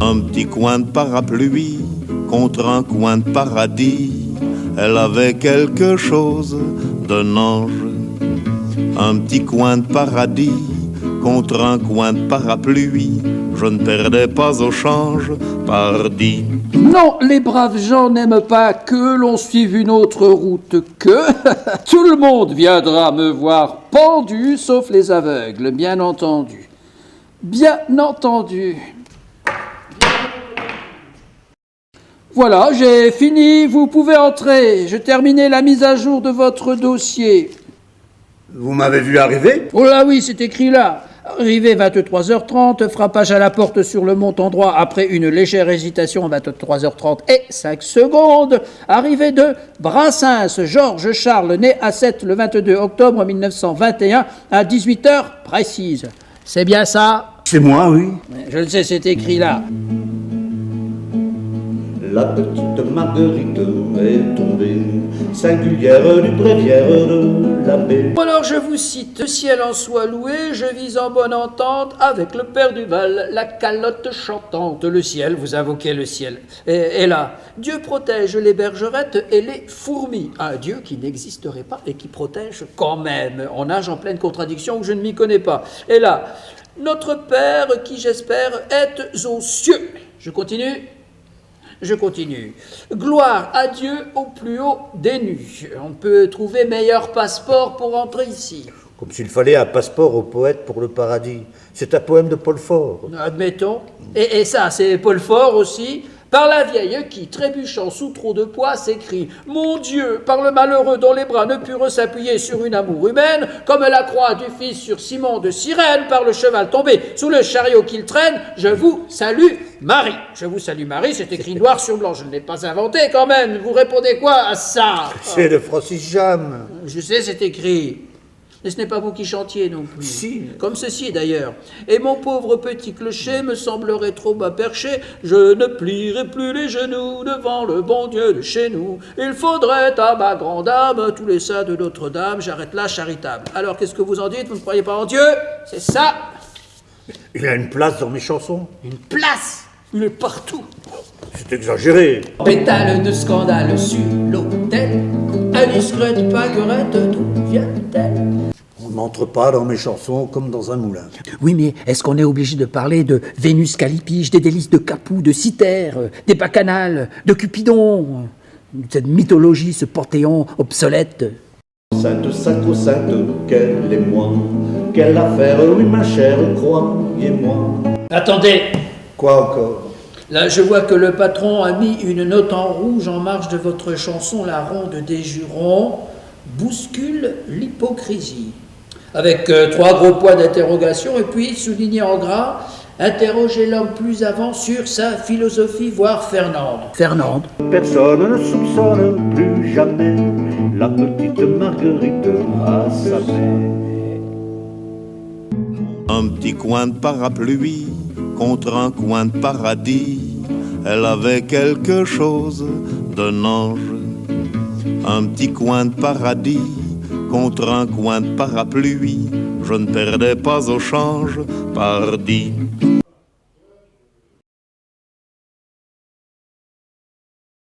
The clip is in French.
Un petit coin de parapluie contre un coin de paradis. Elle avait quelque chose d'un ange. Un petit coin de paradis contre un coin de parapluie. Je ne perdais pas au change, pardi. Non, les braves gens n'aiment pas que l'on suive une autre route que... Tout le monde viendra me voir pendu, sauf les aveugles, bien entendu. Bien entendu. Voilà, j'ai fini, vous pouvez entrer. Je terminais la mise à jour de votre dossier. Vous m'avez vu arriver? Oh là oui, c'est écrit là. Arrivé 23h30, frappage à la porte sur le montant droit après une légère hésitation, 23h30 et 5 secondes. Arrivée de Brassens, Georges Charles, né à 7 le 22 octobre 1921 à 18h précise. C'est bien ça? C'est moi, oui. Je le sais, c'est écrit là. La petite Marguerite est tombée, singulière du bréviaire de l'abbé. Alors je vous cite, le ciel en soit loué, je vis en bonne entente avec le père Duval, la calotte chantante. Le ciel, vous invoquez le ciel. Et là, Dieu protège les bergerettes et les fourmis. Un Dieu qui n'existerait pas et qui protège quand même. On nage en pleine contradiction où je ne m'y connais pas. Et là, notre Père qui j'espère est aux cieux. Je continue. Gloire à Dieu au plus haut des nues. On peut trouver meilleur passeport pour entrer ici. Comme s'il fallait un passeport au poète pour le paradis. C'est un poème de Paul Fort. Admettons. Et ça, c'est Paul Fort aussi. Par la vieille qui, trébuchant sous trop de poids, s'écrie « Mon Dieu, par le malheureux dont les bras ne purent s'appuyer sur une amour humaine, comme la croix du fils sur Simon de Cyrène, par le cheval tombé sous le chariot qu'il traîne, je vous salue Marie. » Je vous salue Marie, c'est écrit noir sur blanc, je ne l'ai pas inventé quand même. Vous répondez quoi à ça? C'est de Francis Jam. Je sais, c'est écrit. Et ce n'est pas vous qui chantiez non plus. Si. Comme ceci d'ailleurs. Et mon pauvre petit clocher me semblerait trop bas perché. Je ne plierai plus les genoux devant le bon Dieu de chez nous. Il faudrait à ma grande âme tous les saints de Notre-Dame. J'arrête là, charitable. Alors qu'est-ce que vous en dites? Vous ne croyez pas en Dieu? C'est ça. Il a une place dans mes chansons. Une place. Il est partout. C'est exagéré. Pétale de scandale sur l'autel. Indiscrète paquerette, d'où vient-elle? On n'entre pas dans mes chansons comme dans un moulin. Oui, mais est-ce qu'on est obligé de parler de Vénus Callipyge, des délices de Capoue, de Cythère, des bacchanales, de Cupidon, cette mythologie, ce panthéon obsolète? Sainte, sacro-sainte, quelle est moi? Quelle affaire, oui ma chère, croyez-moi. Attendez. Quoi encore? Là, je vois que le patron a mis une note en rouge en marge de votre chanson La Ronde des Jurons, bouscule l'hypocrisie. Avec 3 gros points d'interrogation et puis souligné en gras, interrogez l'homme plus avant sur sa philosophie, voire Fernande. Fernande. Personne ne soupçonne plus jamais la petite Marguerite à sa mère. Un petit coin de parapluie contre un coin de paradis. Elle avait quelque chose d'un ange. Un petit coin de paradis contre un coin de parapluie. Je ne perdais pas au change, pardi.